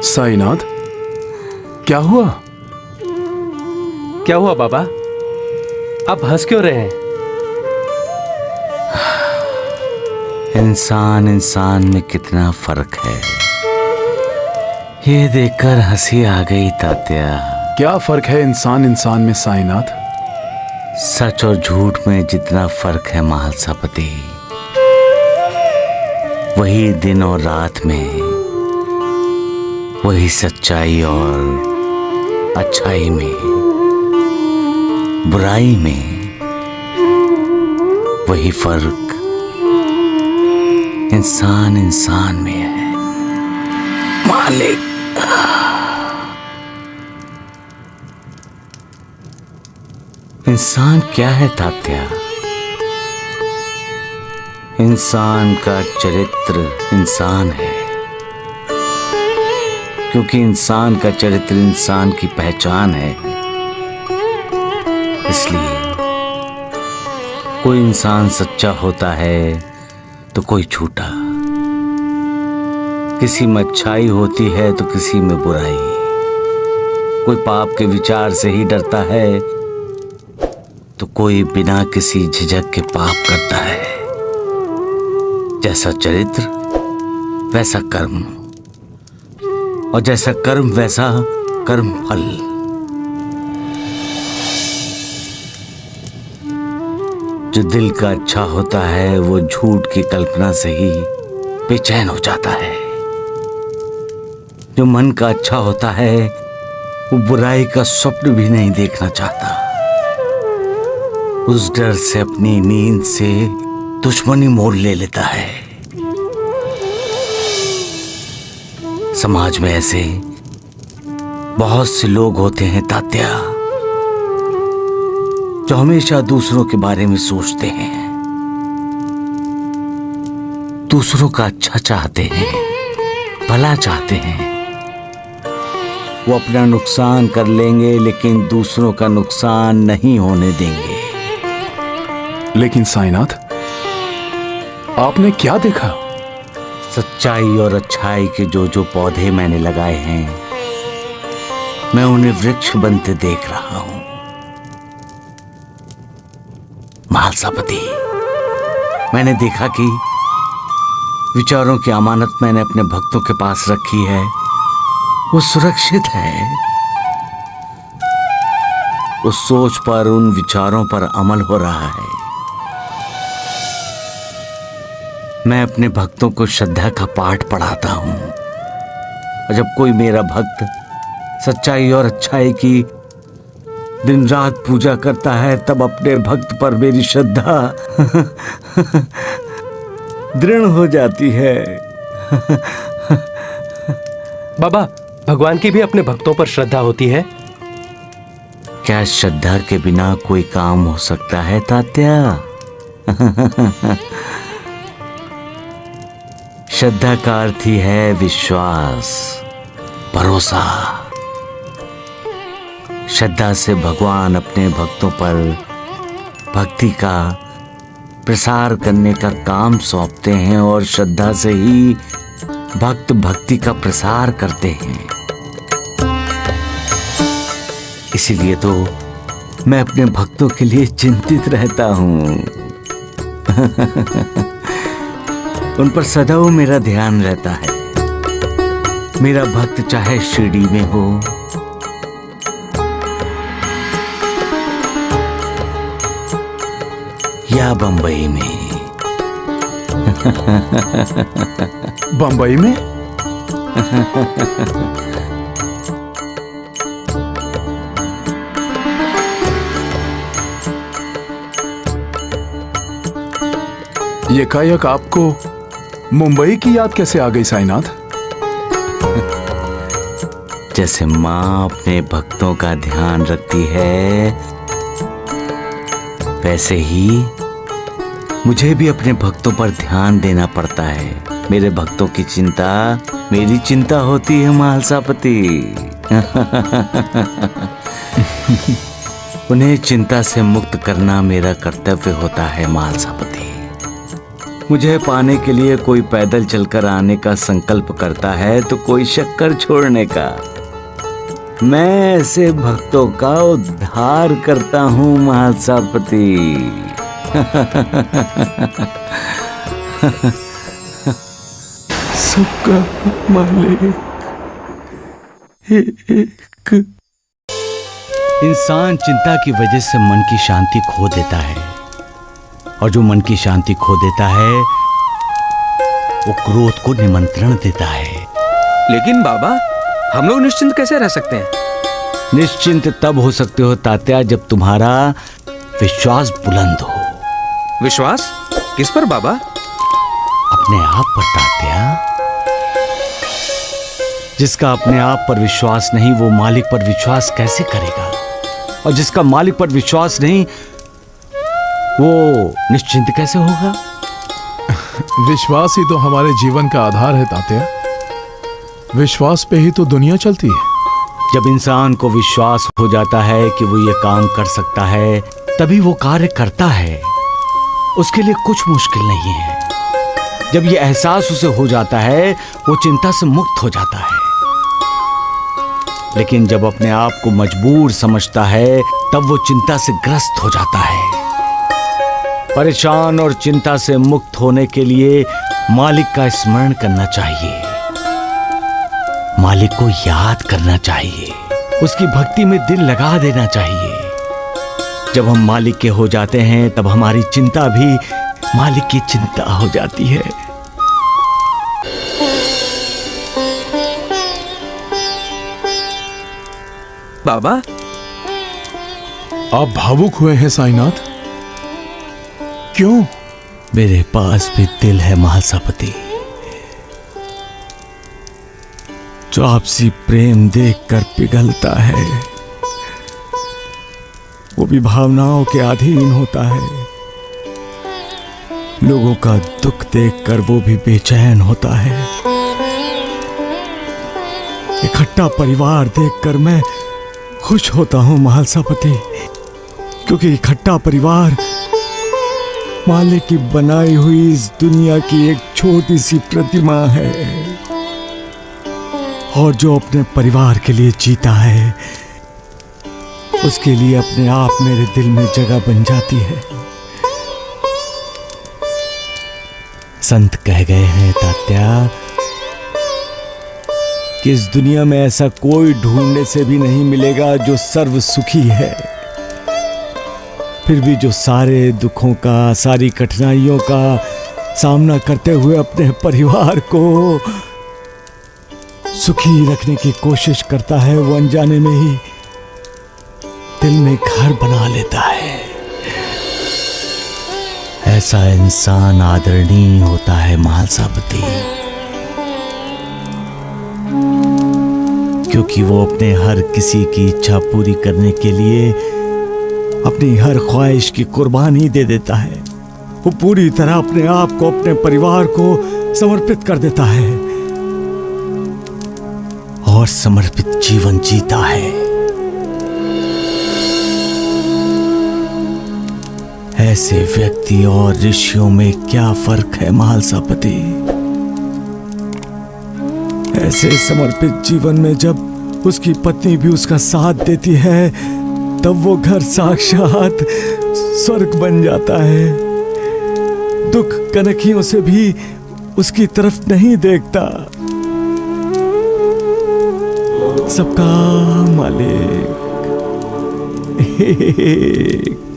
साईनाथ, क्या हुआ? क्या हुआ बाबा? आप हंस क्यों रहे हैं? इंसान इंसान में कितना फर्क है, ये देखकर हंसी आ गई तात्या। क्या फर्क है इंसान इंसान में साईनाथ? सच और झूठ में जितना फर्क है महालसापति, वही दिन और रात में, वही सच्चाई और अच्छाई में, बुराई में, वही फर्क इंसान इंसान में है मालिक। इंसान क्या है तात्या? इंसान का चरित्र इंसान है, क्योंकि इंसान का चरित्र इंसान की पहचान है। इसलिए कोई इंसान सच्चा होता है तो कोई झूठा, किसी में अच्छाई होती है तो किसी में बुराई, कोई पाप के विचार से ही डरता है तो कोई बिना किसी झिझक के पाप करता है। जैसा चरित्र वैसा कर्म, और जैसा कर्म वैसा कर्म फल। जो दिल का अच्छा होता है वो झूठ की कल्पना से ही बेचैन हो जाता है। जो मन का अच्छा होता है वो बुराई का स्वप्न भी नहीं देखना चाहता। उस डर से अपनी नींद से दुश्मनी मोल ले लेता है। समाज में ऐसे बहुत से लोग होते हैं तात्या, जो हमेशा दूसरों के बारे में सोचते हैं, दूसरों का अच्छा चाहते हैं, भला चाहते हैं। वो अपना नुकसान कर लेंगे लेकिन दूसरों का नुकसान नहीं होने देंगे। लेकिन साईनाथ, आपने क्या देखा? सच्चाई और अच्छाई के जो जो पौधे मैंने लगाए हैं, मैं उन्हें वृक्ष बनते देख रहा हूं। महालसापति, मैंने देखा कि विचारों की अमानत मैंने अपने भक्तों के पास रखी है, वो सुरक्षित है। उस सोच पर, उन विचारों पर अमल हो रहा है। मैं अपने भक्तों को श्रद्धा का पाठ पढ़ाता हूं, और जब कोई मेरा भक्त सच्चाई और अच्छाई की दिन रात पूजा करता है, तब अपने भक्त पर मेरी श्रद्धा दृढ़ हो जाती है। बाबा, भगवान की भी अपने भक्तों पर श्रद्धा होती है। क्या श्रद्धा के बिना कोई काम हो सकता है तात्या? श्रद्धा का अर्थ ही है विश्वास, भरोसा। श्रद्धा से भगवान अपने भक्तों पर भक्ति का प्रसार करने का काम सौंपते हैं, और श्रद्धा से ही भक्त भक्ति का प्रसार करते हैं। इसीलिए तो मैं अपने भक्तों के लिए चिंतित रहता हूं। उन पर सदैव मेरा ध्यान रहता है। मेरा भक्त चाहे शिरडी में हो, या बंबई में। बंबई में? एकाएक आपको मुंबई की याद कैसे आ गई साईनाथ? जैसे माँ अपने भक्तों का ध्यान रखती है, वैसे ही मुझे भी अपने भक्तों पर ध्यान देना पड़ता है। मेरे भक्तों की चिंता मेरी चिंता होती है महालसापति। उन्हें चिंता से मुक्त करना मेरा कर्तव्य होता है महालसापति। मुझे पाने के लिए कोई पैदल चलकर आने का संकल्प करता है तो कोई शक्कर छोड़ने का। मैं ऐसे भक्तों का उद्धार करता हूँ महासापति। सबका मालिक एक। इंसान चिंता की वजह से मन की शांति खो देता है, और जो मन की शांति खो देता है वो क्रोध को निमंत्रण देता है। लेकिन बाबा, हम लोग निश्चिंत कैसे रह सकते हैं? निश्चिंत तब हो सकते हो तात्या जब तुम्हारा विश्वास बुलंद हो। विश्वास किस पर बाबा? अपने आप पर तात्या। जिसका अपने आप पर विश्वास नहीं वो मालिक पर विश्वास कैसे करेगा? और जिसका मालिक पर विश्वास नहीं वो निश्चिंत कैसे होगा? विश्वास ही तो हमारे जीवन का आधार है तात्या। विश्वास पे ही तो दुनिया चलती है। जब इंसान को विश्वास हो जाता है कि वो ये काम कर सकता है तभी वो कार्य करता है। उसके लिए कुछ मुश्किल नहीं है। जब ये एहसास उसे हो जाता है वो चिंता से मुक्त हो जाता है। लेकिन जब अपने आप को मजबूर समझता है तब वो चिंता से ग्रस्त हो जाता है। परेशान और चिंता से मुक्त होने के लिए मालिक का स्मरण करना चाहिए, मालिक को याद करना चाहिए, उसकी भक्ति में दिल लगा देना चाहिए। जब हम मालिक के हो जाते हैं तब हमारी चिंता भी मालिक की चिंता हो जाती है। बाबा, आप भावुक हुए हैं साईनाथ, क्यों? मेरे पास भी दिल है महासापति, जो आपसी प्रेम देखकर पिघलता है। वो भी भावनाओं के अधीन होता है। लोगों का दुख देखकर वो भी बेचैन होता है। इकट्ठा परिवार देखकर मैं खुश होता हूं महासापति, क्योंकि इकट्ठा परिवार मालिक की बनाई हुई इस दुनिया की एक छोटी सी प्रतिमा है। और जो अपने परिवार के लिए जीता है उसके लिए अपने आप मेरे दिल में जगह बन जाती है। संत कह गए हैं तात्या कि इस दुनिया में ऐसा कोई ढूंढने से भी नहीं मिलेगा जो सर्व सुखी है। फिर भी जो सारे दुखों का, सारी कठिनाइयों का सामना करते हुए अपने परिवार को सुखी रखने की कोशिश करता है, वो अनजाने में ही दिल में घर बना लेता है। ऐसा इंसान आदरणीय होता है महासापति, क्योंकि वो अपने हर किसी की इच्छा पूरी करने के लिए अपनी हर ख्वाहिश की कुर्बानी दे देता है। वो पूरी तरह अपने आप को, अपने परिवार को समर्पित कर देता है और समर्पित जीवन जीता है। ऐसे व्यक्ति और ऋषियों में क्या फर्क है महासापति? ऐसे समर्पित जीवन में जब उसकी पत्नी भी उसका साथ देती है तब वो घर साक्षात स्वर्ग बन जाता है। दुख कनखियों से भी उसकी तरफ नहीं देखता। सबका मालिक एक।